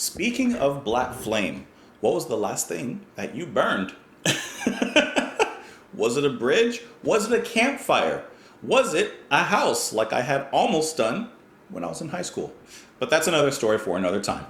Speaking of Black Flame, what was the last thing that you burned? Was it a bridge? Was it a campfire? Was it a house like I had almost done when I was in high school? But that's another story for another time.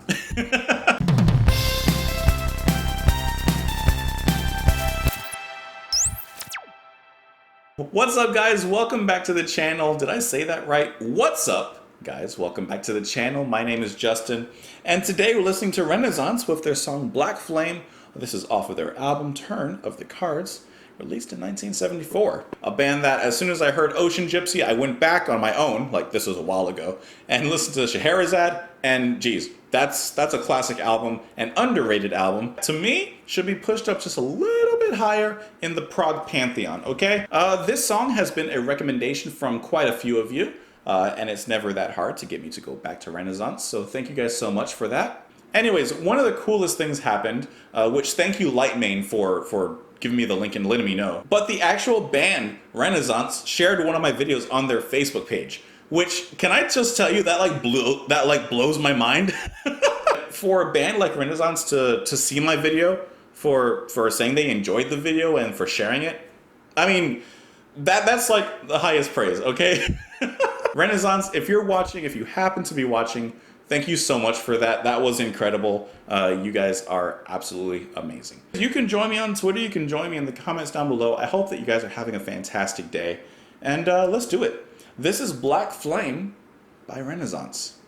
What's up, guys? Welcome back to the channel. Did I say that right? What's up, guys? Welcome back to the channel. My name is Justin, and today we're listening to Renaissance with their song Black Flame. This is off of their album Turn of the Cards, released in 1974. A band that, as soon as I heard Ocean Gypsy, I went back on my own, like this was a while ago, and listened to Scheherazade, and geez, that's a classic album, an underrated album. To me, should be pushed up just a little bit higher in the prog pantheon, okay? This song has been a recommendation from quite a few of you, and it's never that hard to get me to go back to Renaissance, so thank you guys so much for that. Anyways, one of the coolest things happened, which thank you Lightmane for giving me the link and letting me know. But the actual band, Renaissance, shared one of my videos on their Facebook page. Which, can I just tell you, that blows my mind? For a band like Renaissance to see my video, for saying they enjoyed the video and for sharing it, I mean, that's like the highest praise, okay? Renaissance, if you're watching, if you happen to be watching, thank you so much for that. That was incredible. You guys are absolutely amazing. You can join me on Twitter. You can join me in the comments down below. I hope that you guys are having a fantastic day. And let's do it. This is Black Flame by Renaissance.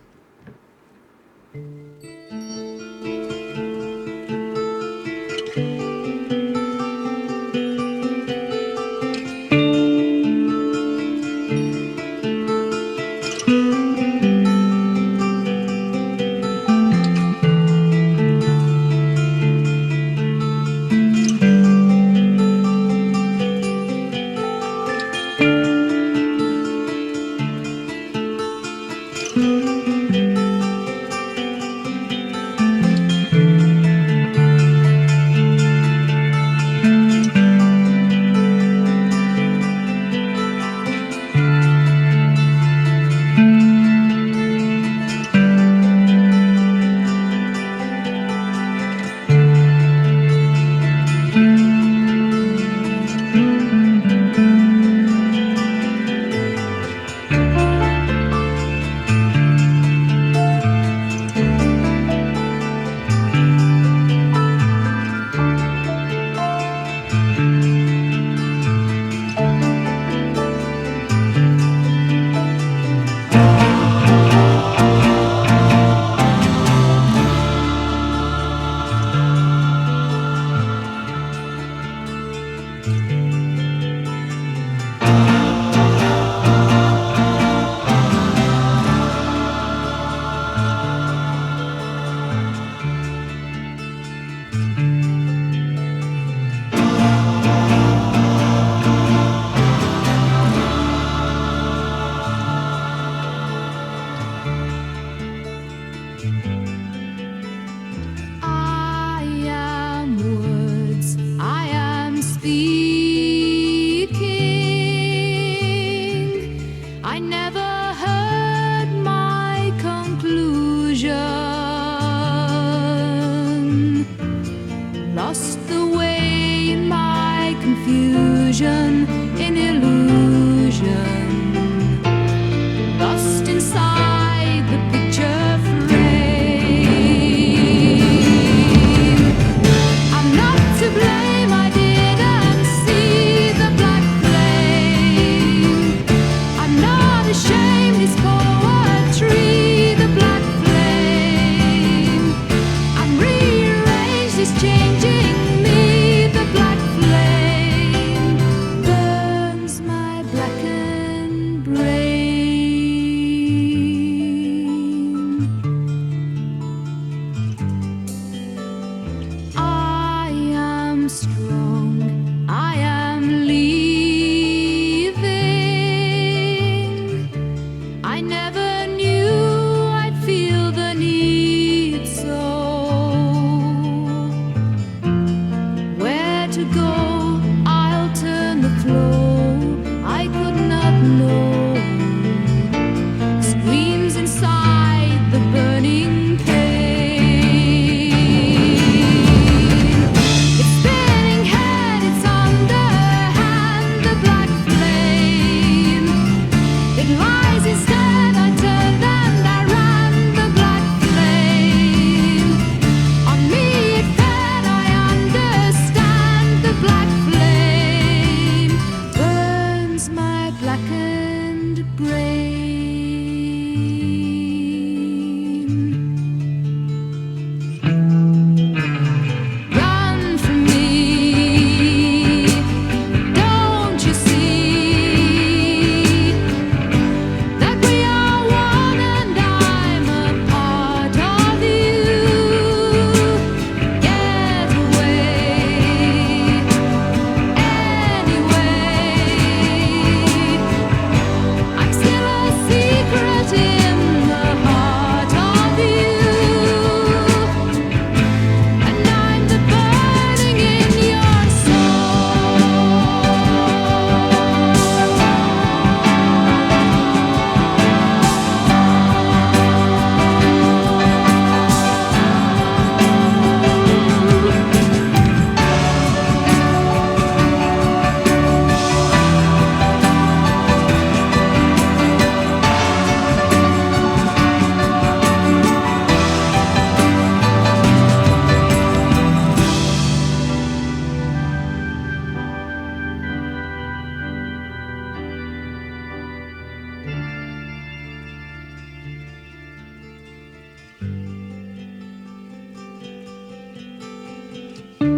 Now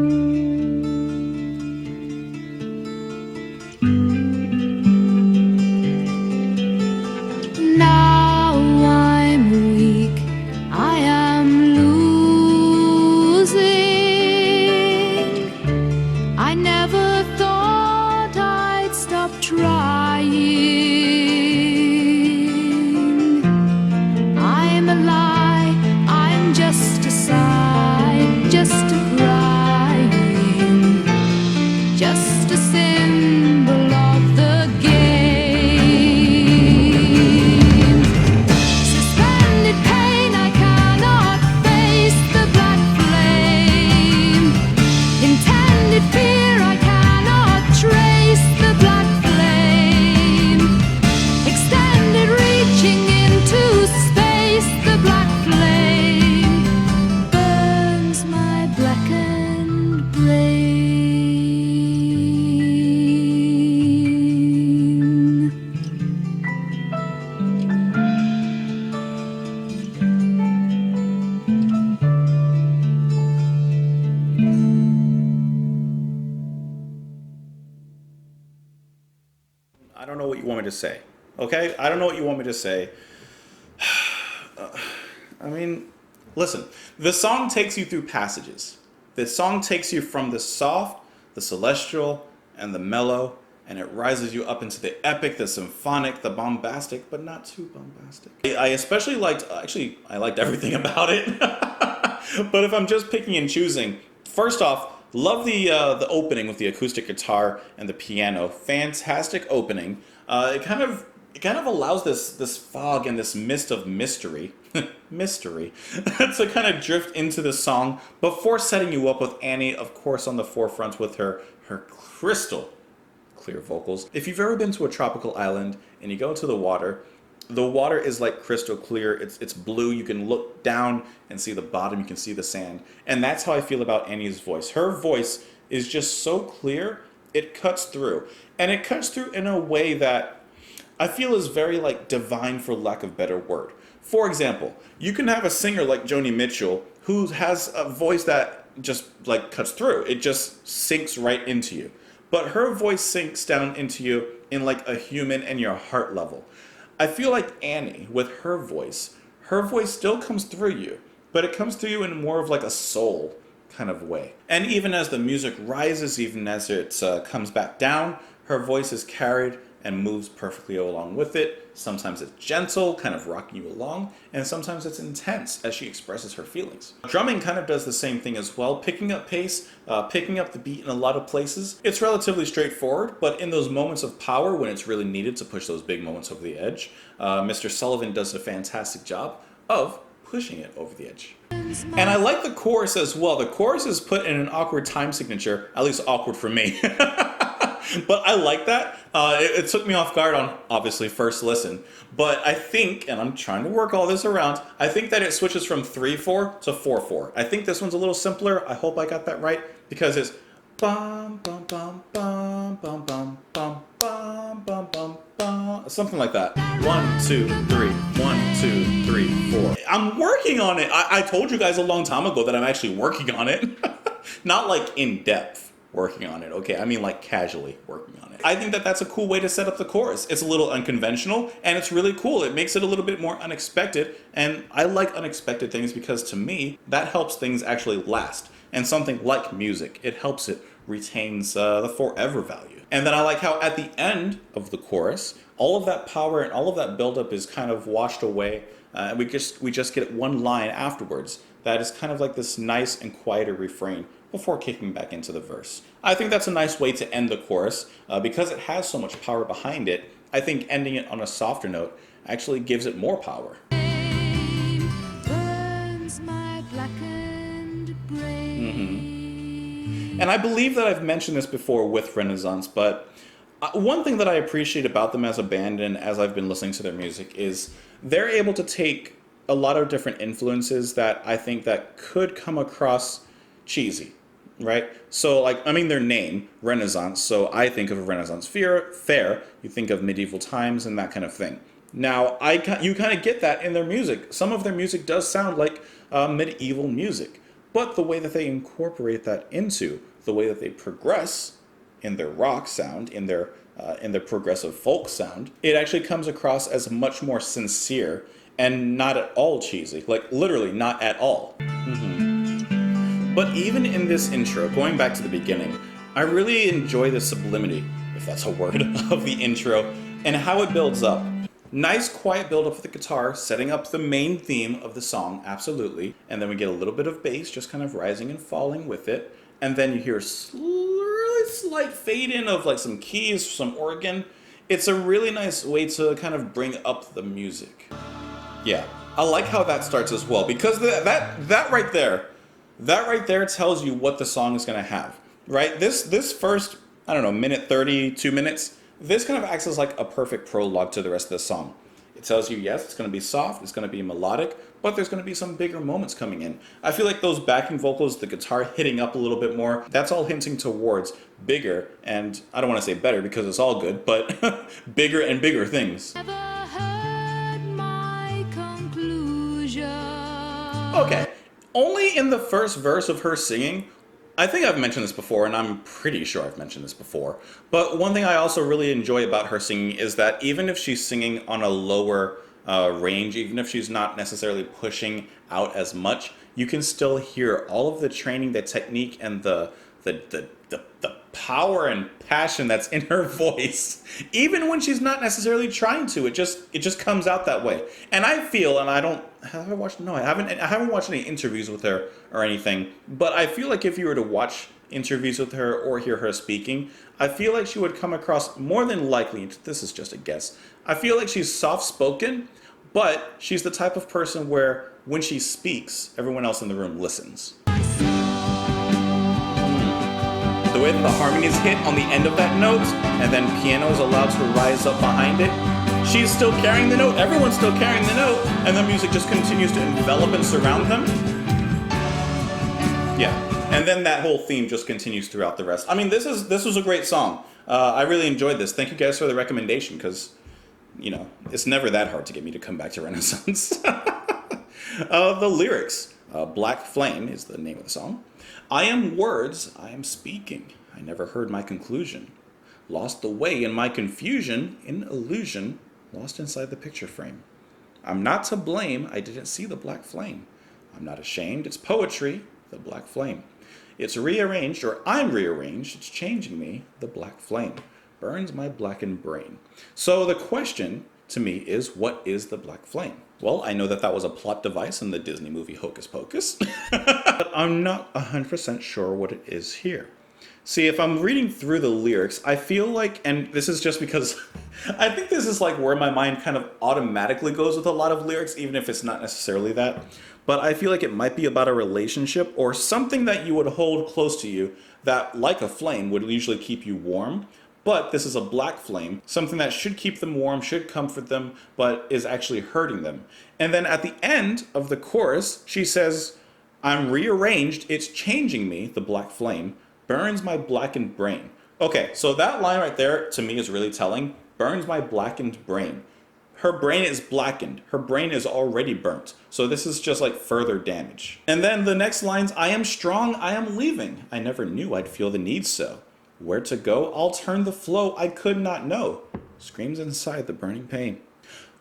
I'm weak, I am losing. I never thought I'd stop trying. I'm a lie, I'm just a sigh, just a crying, just a symbol of the game. Suspended pain, I cannot face the black flame. Intended fear, I cannot trace the black flame. Extended, reaching into space, the black flame burns my blackened brain. I don't know what you want me to say. Okay? I don't know what you want me to say. I mean, listen, the song takes you through passages. The song takes you from the soft, the celestial, and the mellow, and it rises you up into the epic, the symphonic, the bombastic, but not too bombastic. I especially liked, actually, I liked everything about it. But if I'm just picking and choosing, first off, love the opening with the acoustic guitar and the piano. Fantastic opening. It kind of allows this fog and this mist of mystery to kind of drift into the song before setting you up with Annie, of course, on the forefront with her crystal clear vocals. If you've ever been to a tropical island and you go into the water is like crystal clear. It's blue. You can look down and see the bottom. You can see the sand. And that's how I feel about Annie's voice. Her voice is just so clear. It cuts through. And it cuts through in a way that I feel is very like divine, for lack of better word. For example, you can have a singer like Joni Mitchell who has a voice that just like cuts through. It just sinks right into you. But her voice sinks down into you in like a human and your heart level. I feel like Annie, with her voice still comes through you, but it comes through you in more of like a soul kind of way. And even as the music rises, even as it comes back down, her voice is carried and moves perfectly along with it. Sometimes it's gentle, kind of rocking you along, and sometimes it's intense as she expresses her feelings. Drumming kind of does the same thing as well, picking up pace, picking up the beat in a lot of places. It's relatively straightforward, but in those moments of power when it's really needed to push those big moments over the edge, Mr. Sullivan does a fantastic job of pushing it over the edge. And I like the chorus as well. The chorus is put in an awkward time signature, at least awkward for me. But I like that. It took me off guard on, obviously, first listen. But I think, and I'm trying to work all this around, I think that it switches from 3/4 to 4/4. I think this one's a little simpler. I hope I got that right, because it's bum bum bum bum bum bum bum bum bum bum bum, something like that. 1 2 3, 1 2 3 4. I'm working on it. I told you guys a long time ago that I'm actually working on it. Not like in depth working on it, okay? I mean like casually working on it. I think that that's a cool way to set up the chorus. It's a little unconventional, and it's really cool. It makes it a little bit more unexpected, and I like unexpected things because to me, that helps things actually last. And something like music, it helps it retains the forever value. And then I like how at the end of the chorus, all of that power and all of that buildup is kind of washed away. We just get one line afterwards that is kind of like this nice and quieter refrain before kicking back into the verse. I think that's a nice way to end the chorus because it has so much power behind it. I think ending it on a softer note actually gives it more power. And I believe that I've mentioned this before with Renaissance, but one thing that I appreciate about them as a band and as I've been listening to their music is they're able to take a lot of different influences that I think that could come across cheesy, right? So like, I mean, their name, Renaissance, so I think of a Renaissance fair, you think of medieval times and that kind of thing. Now, you kind of get that in their music. Some of their music does sound like medieval music. but the way that they incorporate that into the way that they progress in their rock sound, in their progressive folk sound, it actually comes across as much more sincere and not at all cheesy. Like, literally not at all. But even in this intro, going back to the beginning, I really enjoy the sublimity, if that's a word, of the intro and how it builds up. Nice quiet build up of the guitar, setting up the main theme of the song, absolutely. And then we get a little bit of bass just kind of rising and falling with it. And then you hear a really slight fade in of like some keys, some organ. It's a really nice way to kind of bring up the music. Yeah, I like how that starts as well, because that right there tells you what the song is going to have, right? This first, I don't know, minute 30, 2 minutes, this kind of acts as like a perfect prologue to the rest of the song. It tells you, yes, it's going to be soft, it's going to be melodic, but there's going to be some bigger moments coming in. I feel like those backing vocals, the guitar hitting up a little bit more, that's all hinting towards bigger, and I don't want to say better because it's all good, but bigger and bigger things. Never heard my conclusion. Okay, only in the first verse of her singing, I think I've mentioned this before, and I'm pretty sure I've mentioned this before, but one thing I also really enjoy about her singing is that even if she's singing on a lower range, even if she's not necessarily pushing out as much, you can still hear all of the training, the technique, and the power and passion that's in her voice, even when she's not necessarily trying to. It just comes out that way. And I feel, and I haven't watched any interviews with her or anything, but I feel like if you were to watch interviews with her or hear her speaking, I feel like she would come across, more than likely, this is just a guess, I feel like she's soft-spoken, but she's the type of person where when she speaks, everyone else in the room listens. The way that the harmonies hit on the end of that note, and then piano is allowed to rise up behind it, she's still carrying the note, everyone's still carrying the note, and the music just continues to envelop and surround them. Yeah, and then that whole theme just continues throughout the rest. I mean, this was a great song. I really enjoyed this. Thank you guys for the recommendation, because, you know, it's never that hard to get me to come back to Renaissance. The lyrics. Black Flame is the name of the song. I am words, I am speaking. I never heard my conclusion. Lost the way in my confusion, in illusion, lost inside the picture frame. I'm not to blame, I didn't see the black flame. I'm not ashamed, it's poetry, the black flame. It's rearranged, or I'm rearranged, it's changing me, the black flame. Burns my blackened brain. So the question to me is, what is the black flame? Well, I know that was a plot device in the Disney movie Hocus Pocus, but I'm not 100% sure what it is here. See, if I'm reading through the lyrics, I feel like, and this is just because I think this is like where my mind kind of automatically goes with a lot of lyrics, even if it's not necessarily that, but I feel like it might be about a relationship or something that you would hold close to you that, like a flame, would usually keep you warm. But this is a black flame, something that should keep them warm, should comfort them, but is actually hurting them. And then at the end of the chorus, she says, I'm rearranged, it's changing me, the black flame, burns my blackened brain. Okay, so that line right there to me is really telling, burns my blackened brain. Her brain is blackened. Her brain is already burnt. So this is just like further damage. And then the next lines, I am strong, I am leaving. I never knew I'd feel the need so. Where to go? I'll turn the flow I could not know. Screams inside the burning pain.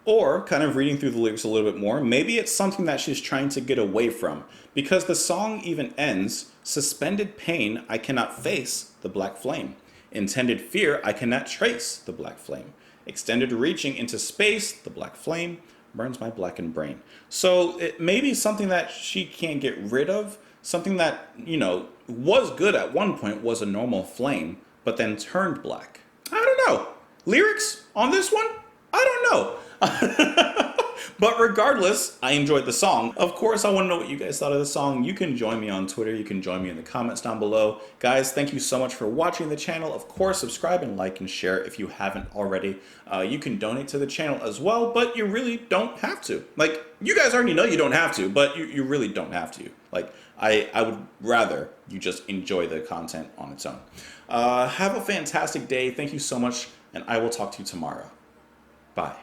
Or, kind of reading through the lyrics a little bit more, maybe it's something that she's trying to get away from. Because the song even ends, suspended pain I cannot face, the black flame. Intended fear I cannot trace, the black flame. Extended reaching into space, the black flame, burns my blackened brain. So it may be something that she can't get rid of, something that, you know, was good at one point, was a normal flame, but then turned black. I don't know. Lyrics on this one? I don't know. But regardless, I enjoyed the song. Of course, I want to know what you guys thought of the song. You can join me on Twitter. You can join me in the comments down below. Guys, thank you so much for watching the channel. Of course, subscribe and like and share if you haven't already. You can donate to the channel as well, but you really don't have to. Like, you guys already know you don't have to, but you really don't have to. Like, I would rather you just enjoy the content on its own. Have a fantastic day. Thank you so much, and I will talk to you tomorrow. Bye.